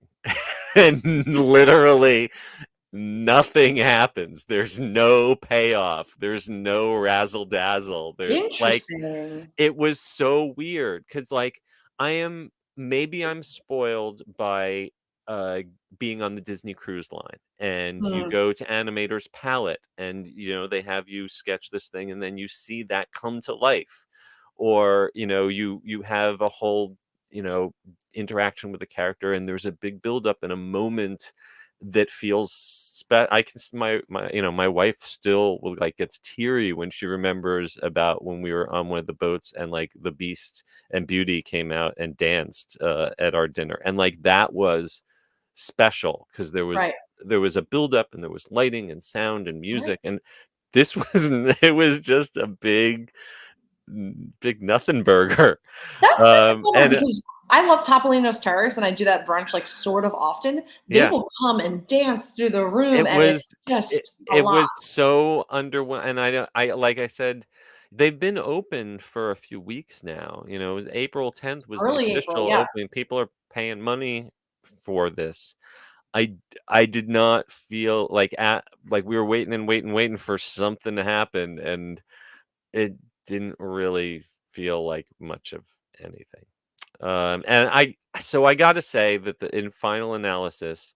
And literally nothing happens. There's no payoff. There's no razzle dazzle. There's like Interesting. it was so weird because, like, I am maybe I'm spoiled by uh being on the Disney Cruise Line, and you Mm, go to Animator's Palette, and they have you sketch this thing, and then you see that come to life, or you have a whole you know interaction with the character, and there's a big build up and a moment that feels I can my wife still will like gets teary when she remembers about when we were on one of the boats, and like the Beast and Beauty came out and danced at our dinner, and like that was special because right. there was a build up, and there was lighting and sound and Right. music, and this was it was just a big nothing burger. That's a good one And because I love Topolino's Terrace, and I do that brunch like sort of often. They yeah, will come and dance through the room, it and was it's it, just a it lot. was so underwhelming. And I like I said, they've been open for a few weeks now. April 10th was the Early April, official yeah. opening. People are paying money for this. I did not feel like we were waiting and waiting for something to happen, and it didn't really feel like much of anything. And I got to say that in final analysis,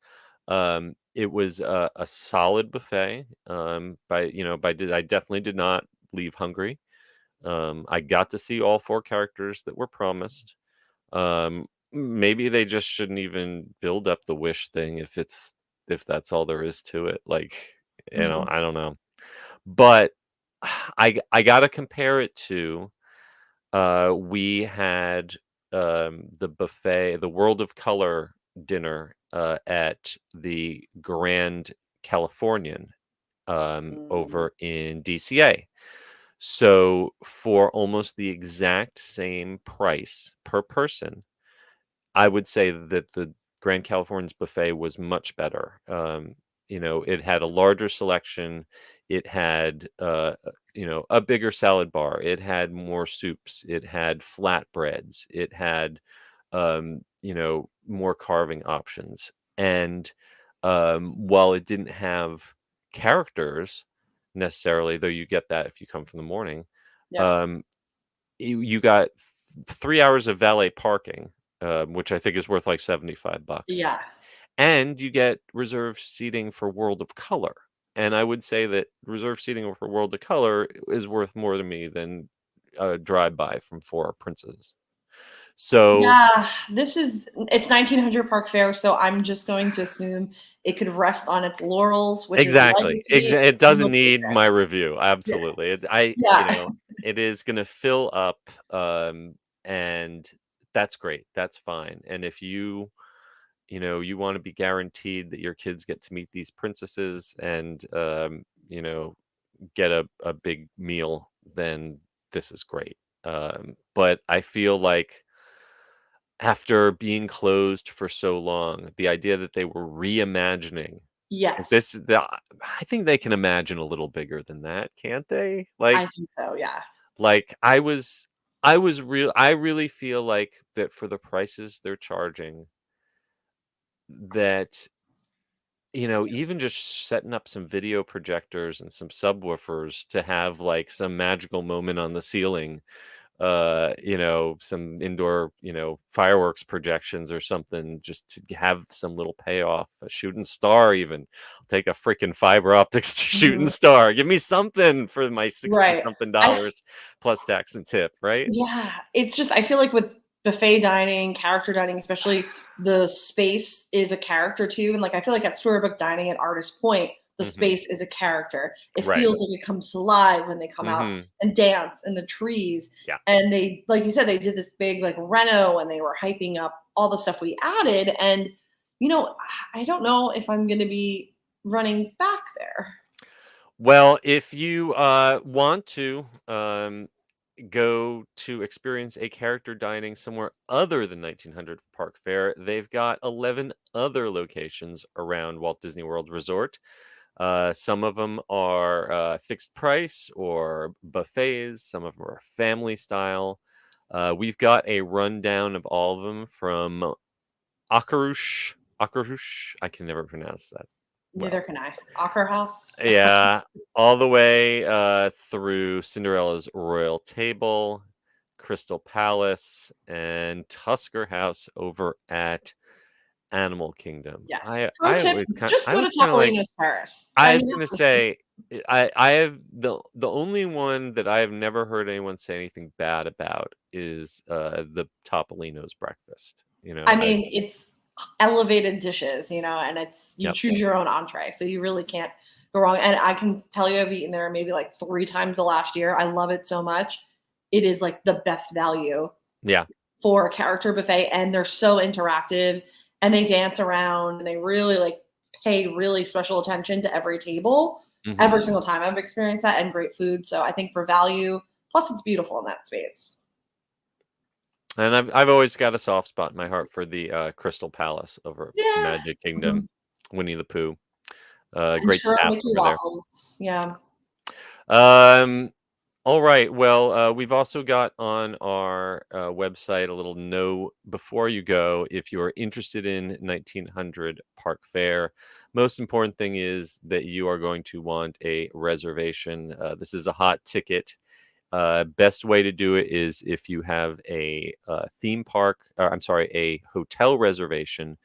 it was a solid buffet. I definitely did not leave hungry. I got to see all four characters that were promised. Maybe they just shouldn't even build up the wish thing if that's all there is to it. Like, Mhm. I don't know. But I gotta compare it to we had the buffet, the World of Color dinner at the Grand Californian Mm, over in DCA. So for almost the exact same price per person, I would say that the Grand Californian's buffet was much better. It had a larger selection. It had, a bigger salad bar. It had more soups. It had flatbreads. It had, more carving options. And while it didn't have characters necessarily, though you get that if you come from the morning, yeah. um, you got 3 hours of valet parking, which I think is worth like $75, Yeah. and you get reserved seating for World of Color. And I would say that reserved seating for World of Color is worth more to me than a drive-by from Four Princes. So Yeah, it's 1900 Park Fair, so I'm just going to assume it could rest on its laurels, which is exactly, legacy it and doesn't need location. my review. Yeah. Absolutely, Yeah. it is going to fill up, and that's great. That's fine. And if you want to be guaranteed that your kids get to meet these princesses and get a big meal, then this is great. But I feel like after being closed for so long, the idea that they were reimagining Yes. I think they can imagine a little bigger than that, can't they? I think so, yeah. Like I really feel like that for the prices they're charging, that even just setting up some video projectors and some subwoofers to have like some magical moment on the ceiling, some indoor, fireworks projections or something, just to have some little payoff, a shooting star even. I'll take a freaking fiber optics shooting Mhm. star. Give me something for my 60 Right. something I f dollars plus tax and tip, right? Yeah, it's just I feel like with buffet dining, character dining, especially, the space is a character too, and, like, I feel like at Storybook Dining at Artist Point, the Mhm. space is a character. It Right. feels like it comes to life when they come out Mhm. and dance in the trees, Yeah. and they like you said, they did this big, like, reno, and they were hyping up all the stuff we added, and, I don't know if I'm gonna be running back there. Well, if you want to go to experience a character dining somewhere other than 1900 Park Fair, they've got 11 other locations around Walt Disney World Resort. Some of them are fixed price or buffets, some of them are family style. We've got a rundown of all of them from Akarush, I can never pronounce that Neither well. can I. Ocker House? Yeah, all the way through Cinderella's Royal Table, Crystal Palace, and Tusker House over at Animal Kingdom. Yes. I Pro tip: was kind just I go was to kind of like Topolino's Terrace. I I was mean, gonna say I have the only one that I have never heard anyone say anything bad about is the Topolino's breakfast. I mean, it's elevated dishes, and it's you Yep. choose your own entree, so you really can't go wrong. And I can tell you, I've eaten there maybe like 3 times the last year. I love it so much. It is like the best value Yeah. for a character buffet, and they're so interactive, and they dance around, and they really like pay really special attention to every table. Mhm. Every single time I've experienced that, and great food. So I think for value, plus it's beautiful in that space. And I've always got a soft spot in my heart for the Crystal Palace over at Yeah. Magic Kingdom, Winnie the Pooh. And Great sure, staff Mickey over there. waffles. Yeah. All right. Well, we've also got on our website a little note before you go. If you are interested in 1900 Park Fair, most important thing is that you are going to want a reservation. This is a hot ticket. Best way to do it is if you have a theme park, or I'm sorry, a hotel reservation.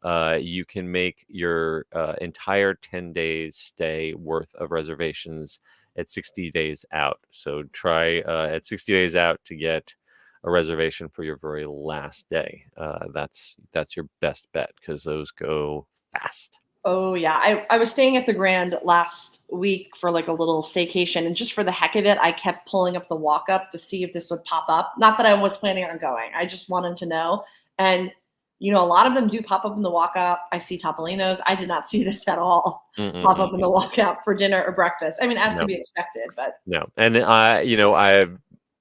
You can make your entire 10 days stay worth of reservations at 60 days out. So try at 60 days out to get a reservation for your very last day. That's your best bet because those go fast. Oh yeah. I was staying at the Grand last week for like a little staycation, and just for the heck of it, I kept pulling up the walk up to see if this would pop up. Not that I was planning on going. I just wanted to know. And a lot of them do pop up in the walk up. I see Topolino's. I did not see this at all pop up in the walk up for dinner or breakfast. I mean, as to be expected, but No. And I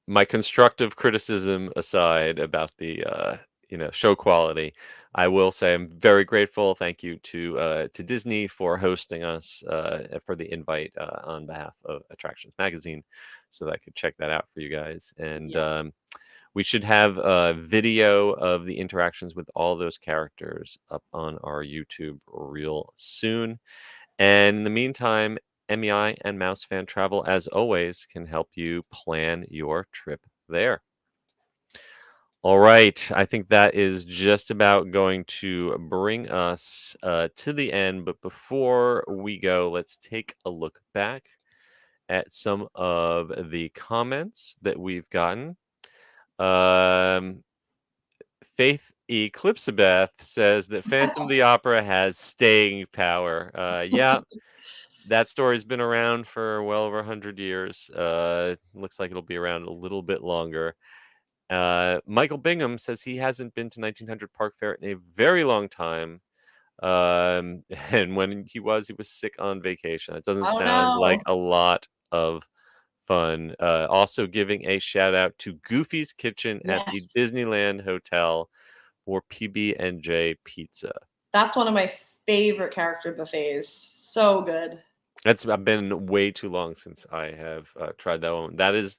my constructive criticism aside about the show quality, I will say I'm very grateful. Thank you to Disney for hosting us for the invite on behalf of Attractions Magazine, so that I could check that out for you guys. And yes. we should have a video of the interactions with all those characters up on our YouTube real soon. And in the meantime, MEI and Mouse Fan Travel, as always, can help you plan your trip there. All right. I think that is just about going to bring us to the end. But before we go, let's take a look back at some of the comments that we've gotten. Faith Eclipsabeth says that Phantom of the Opera has staying power. Yeah, that story's been around for well over 100 years. Looks like it'll be around a little bit longer. Michael Bingham says he hasn't been to 1900 Park Fair in a very long time. And when he was sick on vacation. That doesn't sound like a lot of fun. Also giving a shout out to Goofy's Kitchen at the Yes. Disneyland Hotel for PB&J pizza. That's one of my favorite character buffets. So good. I've been way too long since I have tried that one. That is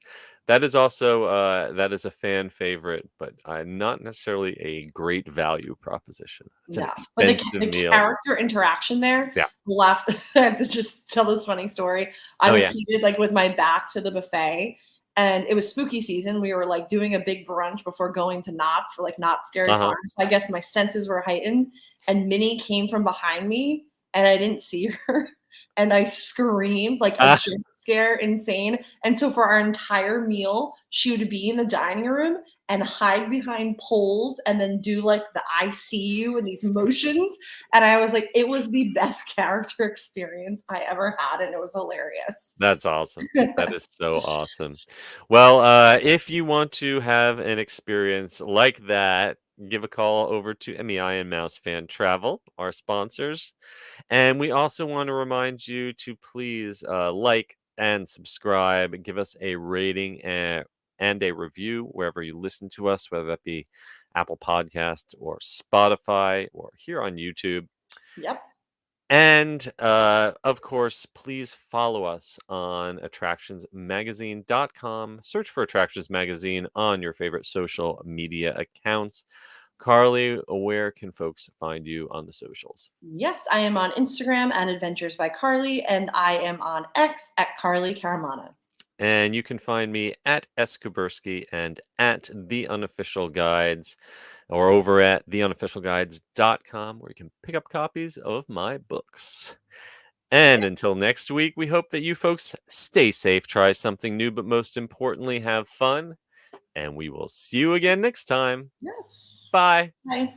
also that is a fan favorite, but not necessarily a great value proposition. It's an But expensive the meal. character interaction there. Yeah. I have to just tell this funny story. I was seated like with my back to the buffet, and it was spooky season. We were like doing a big brunch before going to Knott's for like Knott's Scary Farm. So I guess my senses were heightened, and Minnie came from behind me, and I didn't see her. And I screamed like a jump scare, insane. And so for our entire meal, she would be in the dining room and hide behind poles and then do like the I see you and these motions. And I was like, it was the best character experience I ever had, and it was hilarious. That's awesome. That is so awesome. Well, if you want to have an experience like that, give a call over to MEI and Mouse Fan Travel, our sponsors. And we also want to remind you to please like and subscribe and give us a rating and a review wherever you listen to us, whether that be Apple Podcasts or Spotify or here on YouTube. Yep. And of course, please follow us on attractionsmagazine.com. Search for Attractions Magazine on your favorite social media accounts. Carly, where can folks find you on the socials? Yes, I am on Instagram at Adventures by Carly, and I am on X at Carly Caramana. And you can find me at Eskuberski and at The Unofficial Guides, or over at theunofficialguides.com, where you can pick up copies of my books. And until next week, we hope that you folks stay safe, try something new, but most importantly, have fun. And we will see you again next time. Yes. Bye. Bye.